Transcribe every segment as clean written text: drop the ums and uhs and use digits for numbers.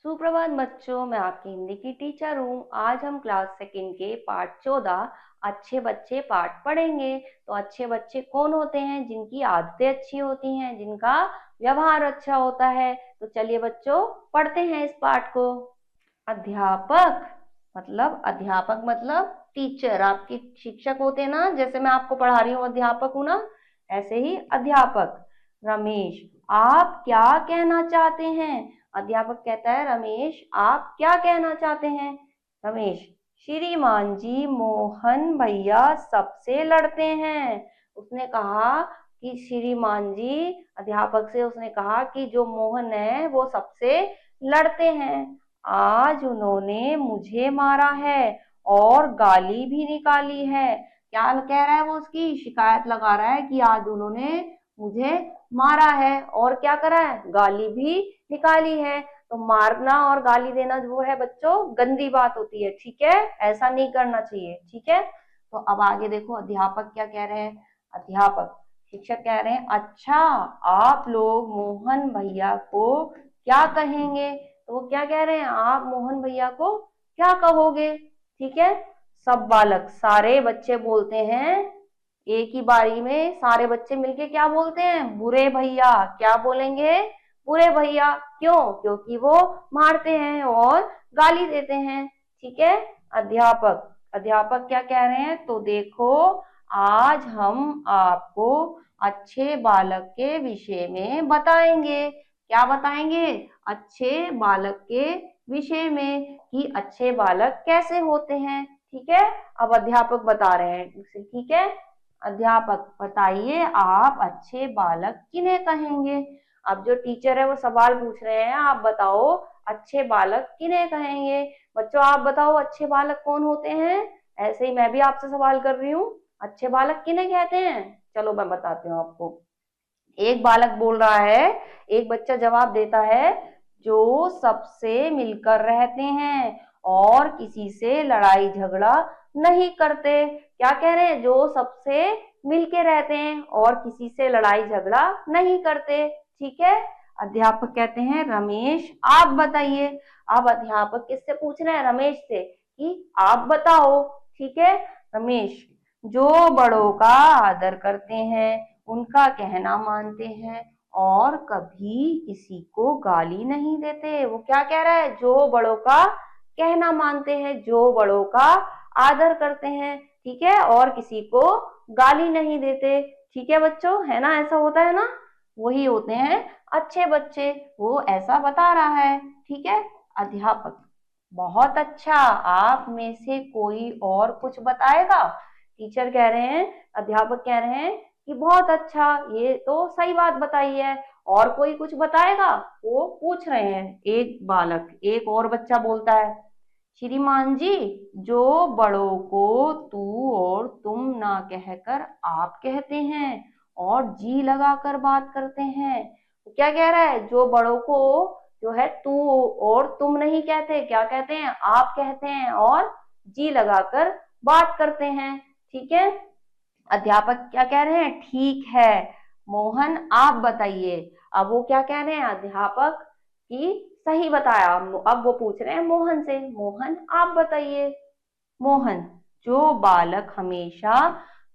सुप्रभात बच्चों, मैं आपकी हिंदी की टीचर हूँ। आज हम क्लास सेकंड के पाठ 14 अच्छे बच्चे पाठ पढ़ेंगे। तो अच्छे बच्चे कौन होते हैं? जिनकी आदतें अच्छी होती हैं, जिनका व्यवहार अच्छा होता है। तो चलिए बच्चों, पढ़ते हैं इस पाठ को। अध्यापक मतलब टीचर, आपकी शिक्षक होते हैं ना, जैसे मैं आपको पढ़ा रही हूँ अध्यापक हूँ ना, ऐसे ही अध्यापक। रमेश, आप क्या कहना चाहते हैं? अध्यापक कहता है, रमेश आप क्या कहना चाहते हैं? रमेश, श्रीमान जी मोहन भैया सबसे लड़ते हैं। उसने कहा कि श्रीमान जी, अध्यापक से उसने कहा कि जो मोहन है वो सबसे लड़ते हैं। आज उन्होंने मुझे मारा है और गाली भी निकाली है। क्या कह रहा है वो? उसकी शिकायत लगा रहा है कि आज उन्होंने मुझे मारा है और क्या करा है, गाली भी निकाली है। तो मारना और गाली देना जो है बच्चों, गंदी बात होती है, ठीक है? ऐसा नहीं करना चाहिए, ठीक है? तो अब आगे देखो अध्यापक क्या कह रहे हैं। अध्यापक, शिक्षक कह रहे हैं, अच्छा आप लोग मोहन भैया को क्या कहेंगे? तो वो क्या कह रहे हैं, आप मोहन भैया को क्या कहोगे? ठीक है? सब बालक, सारे बच्चे बोलते हैं एक ही बारी में, सारे बच्चे मिलके क्या बोलते हैं, बुरे भैया। क्या बोलेंगे? बुरे भैया। क्यों? क्योंकि वो मारते हैं और गाली देते हैं, ठीक है? अध्यापक अध्यापक क्या कह रहे हैं, तो देखो आज हम आपको अच्छे बालक के विषय में बताएंगे। क्या बताएंगे? अच्छे बालक के विषय में, कि अच्छे बालक कैसे होते हैं, ठीक है? अब अध्यापक बता रहे हैं, ठीक है? अध्यापक, बताइए आप अच्छे बालक किन्हें कहेंगे? अब जो टीचर है वो सवाल पूछ रहे हैं, आप बताओ अच्छे बालक किन्हें कहेंगे? बच्चों आप बताओ अच्छे बालक कौन होते हैं? ऐसे ही मैं भी आपसे सवाल कर रही हूँ, अच्छे बालक किन्हें कहते हैं? चलो मैं बताती हूँ आपको। एक बालक बोल रहा है, एक बच्चा जवाब देता है, जो सबसे मिलकर रहते हैं और किसी से लड़ाई झगड़ा नहीं करते। क्या कह रहे हैं? जो सबसे मिलके रहते हैं और किसी से लड़ाई झगड़ा नहीं करते, ठीक है? अध्यापक कहते हैं, रमेश आप बताइए। अब अध्यापक किससे पूछ रहे हैं? रमेश से, कि आप बताओ, ठीक है? रमेश, जो बड़ों का आदर करते हैं, उनका कहना मानते हैं और कभी किसी को गाली नहीं देते। वो क्या कह रहा है? जो बड़ों का कहना मानते हैं, जो बड़ों का आदर करते हैं, ठीक है, और किसी को गाली नहीं देते, ठीक है बच्चों? है ना, ऐसा होता है ना, वही होते हैं अच्छे बच्चे। वो ऐसा बता रहा है, ठीक है? अध्यापक, बहुत अच्छा, आप में से कोई और कुछ बताएगा? टीचर कह रहे हैं, अध्यापक कह रहे हैं कि बहुत अच्छा, ये तो सही बात बताई है, और कोई कुछ बताएगा? वो पूछ रहे हैं एक बालक। एक और बच्चा बोलता है, श्रीमान जी, जो बड़ों को तू और तुम ना कहकर आप कहते हैं और जी लगाकर बात करते हैं। तो क्या कह रहा है? जो बड़ों को जो है तू और तुम नहीं कहते, क्या कहते हैं, आप कहते हैं और जी लगाकर बात करते हैं, ठीक है? अध्यापक क्या कह रहे हैं, ठीक है मोहन आप बताइए। अब वो क्या कह रहे हैं अध्यापक, कि सही बताया। अब वो पूछ रहे हैं मोहन से, मोहन आप बताइए। मोहन, जो बालक हमेशा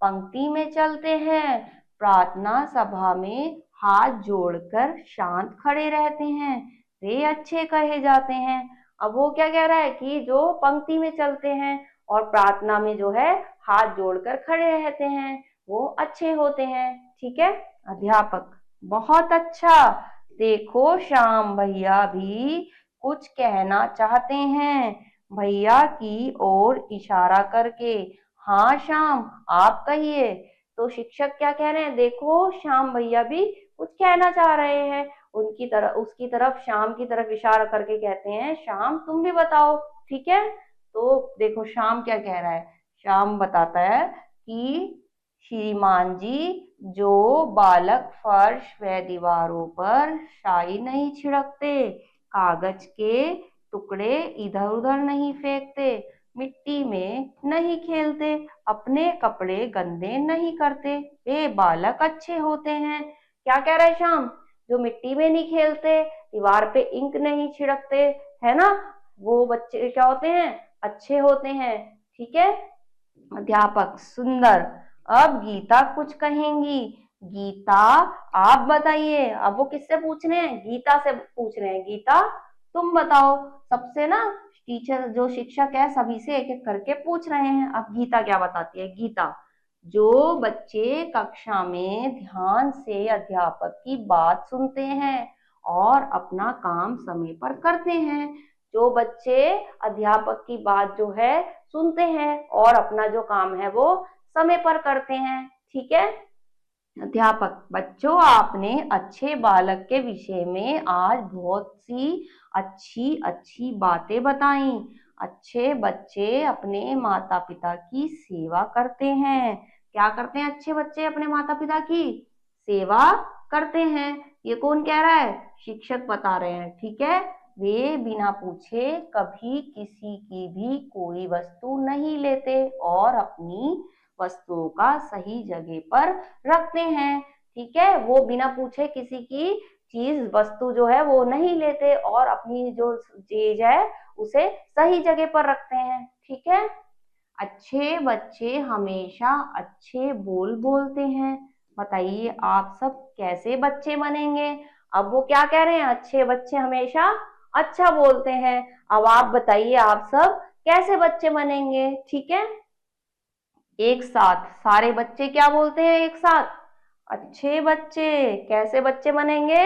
पंक्ति में चलते हैं, प्रार्थना सभा में हाथ जोड़कर शांत खड़े रहते हैं, वे अच्छे कहे जाते हैं। अब वो क्या कह रहा है, कि जो पंक्ति में चलते हैं और प्रार्थना में जो है हाथ जोड़कर खड़े रहते हैं, वो अच्छे होते हैं, ठीक है? अध्यापक, बहुत अच्छा, देखो श्याम भैया भी कुछ कहना चाहते हैं, भैया की ओर इशारा करके। हाँ श्याम आप कहिए। तो शिक्षक क्या कह रहे हैं, देखो श्याम भैया भी कुछ कहना चाह रहे हैं, उनकी तरफ, उसकी तरफ, श्याम की तरफ इशारा करके कहते हैं, श्याम तुम भी बताओ, ठीक है? तो देखो श्याम क्या कह रहा है। श्याम बताता है कि श्रीमान जी, जो बालक फर्श व दीवारों पर स्याही नहीं छिड़कते, कागज के टुकड़े इधर उधर नहीं फेंकते, मिट्टी में नहीं खेलते, अपने कपड़े गंदे नहीं करते, वे बालक अच्छे होते हैं। क्या कह रहे हैं श्याम? जो मिट्टी में नहीं खेलते, दीवार पे इंक नहीं छिड़कते, है ना, वो बच्चे क्या होते हैं, अच्छे होते हैं। ठीक है। अध्यापक, सुंदर। अब गीता कुछ कहेंगी। गीता, आप बताइए। अब वो किससे पूछ रहे हैं, गीता से पूछ रहे हैं। गीता, तुम बताओ। सबसे ना टीचर जो शिक्षक है सभी से एक एक करके पूछ रहे हैं। अब गीता क्या बताती है। गीता, जो बच्चे कक्षा में ध्यान से अध्यापक की बात सुनते हैं और अपना काम समय पर करते हैं, जो बच्चे अध्यापक की बात जो है सुनते हैं और अपना जो काम है वो समय पर करते हैं। ठीक है। अध्यापक, बच्चों, आपने अच्छे बालक के विषय में आज बहुत सी अच्छी अच्छी बातें बताई। अच्छे बच्चे अपने माता पिता की सेवा करते हैं। क्या करते हैं अच्छे बच्चे, अपने माता पिता की सेवा करते हैं। ये कौन कह रहा है, शिक्षक बता रहे हैं। ठीक है। वे बिना पूछे कभी किसी की भी कोई वस्तु नहीं लेते और अपनी वस्तुओं का सही जगह पर रखते हैं। ठीक है। वो बिना पूछे किसी की चीज वस्तु जो है वो नहीं लेते और अपनी जो चीज है उसे सही जगह पर रखते हैं। ठीक है। अच्छे बच्चे हमेशा अच्छे बोल बोलते हैं। बताइए आप सब कैसे बच्चे बनेंगे। अब वो क्या कह रहे हैं, अच्छे बच्चे हमेशा अच्छा बोलते हैं। अब आप बताइए आप सब कैसे बच्चे बनेंगे। ठीक है। एक साथ सारे बच्चे क्या बोलते हैं, एक साथ, अच्छे बच्चे। कैसे बच्चे बनेंगे,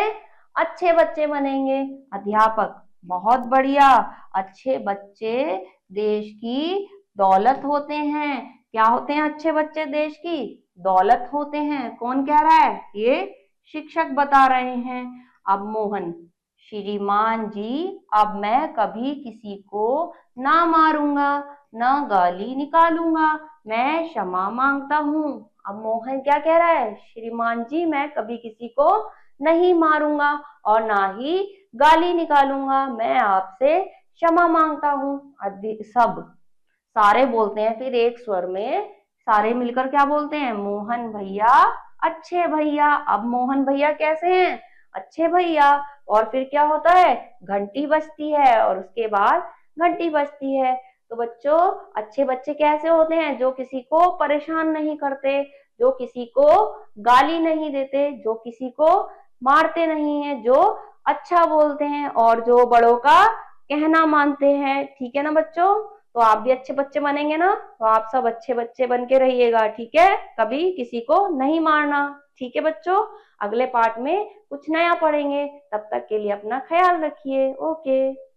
अच्छे बच्चे बनेंगे। अध्यापक, बहुत बढ़िया। अच्छे बच्चे देश की दौलत होते हैं। क्या होते हैं अच्छे बच्चे, देश की दौलत होते हैं। कौन कह रहा है, ये शिक्षक बता रहे हैं। अब मोहन, श्रीमान जी, अब मैं कभी किसी को ना मारूंगा, ना गाली निकालूंगा, मैं क्षमा मांगता हूँ। अब मोहन क्या कह रहा है, श्रीमान जी, मैं कभी किसी को नहीं मारूंगा और ना ही गाली निकालूंगा, मैं आपसे क्षमा मांगता हूँ। सब सारे बोलते हैं फिर एक स्वर में, सारे मिलकर क्या बोलते हैं, मोहन भैया, अच्छे भैया। अब मोहन भैया कैसे हैं, अच्छे भैया। और फिर क्या होता है, घंटी बजती है और उसके बाद घंटी बजती है। तो बच्चों, अच्छे बच्चे कैसे होते हैं, जो किसी को परेशान नहीं करते, जो किसी को गाली नहीं देते, जो किसी को मारते नहीं है, जो अच्छा बोलते हैं और जो बड़ों का कहना मानते हैं। ठीक है ना बच्चों। तो आप भी अच्छे बच्चे बनेंगे ना, तो आप सब अच्छे बच्चे बन के रहिएगा। ठीक है। कभी किसी को नहीं मारना। ठीक है बच्चों। अगले पार्ट में कुछ नया पढ़ेंगे, तब तक के लिए अपना ख्याल रखिए। ओके।